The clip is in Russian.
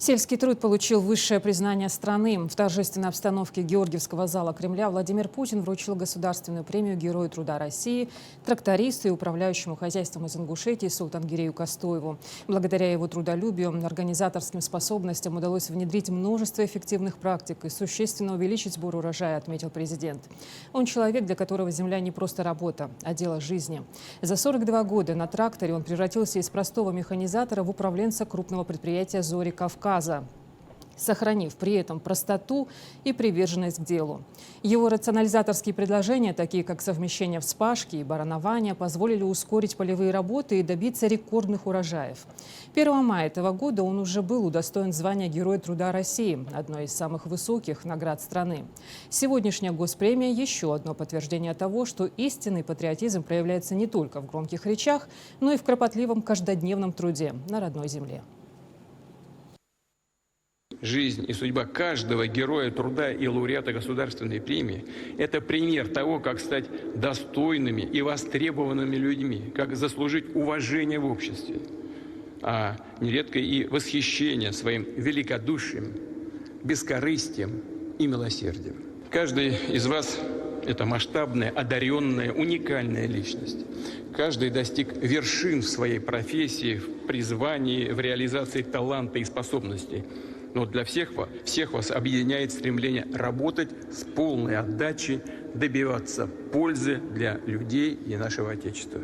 Сельский труд получил высшее признание страны. В торжественной обстановке Георгиевского зала Кремля Владимир Путин вручил государственную премию Герою труда России трактористу и управляющему хозяйством из Ингушетии Султангирею Костоеву. Благодаря его трудолюбию, организаторским способностям удалось внедрить множество эффективных практик и существенно увеличить сбор урожая, отметил президент. Он человек, для которого земля не просто работа, а дело жизни. За 42 года на тракторе он превратился из простого механизатора в управленца крупного предприятия «Зори Кавказа», сохранив при этом простоту и приверженность к делу. Его рационализаторские предложения, такие как совмещение вспашки и баранования, позволили ускорить полевые работы и добиться рекордных урожаев. 1 мая этого года он уже был удостоен звания Героя труда России, одной из самых высоких наград страны. Сегодняшняя госпремия – еще одно подтверждение того, что истинный патриотизм проявляется не только в громких речах, но и в кропотливом каждодневном труде на родной земле. Жизнь и судьба каждого героя труда и лауреата государственной премии – это пример того, как стать достойными и востребованными людьми, как заслужить уважение в обществе, а нередко и восхищение своим великодушием, бескорыстием и милосердием. Каждый из вас – это масштабная, одаренная, уникальная личность. Каждый достиг вершин в своей профессии, в призвании, в реализации таланта и способностей. Но для всех вас объединяет стремление работать с полной отдачей, добиваться пользы для людей и нашего Отечества.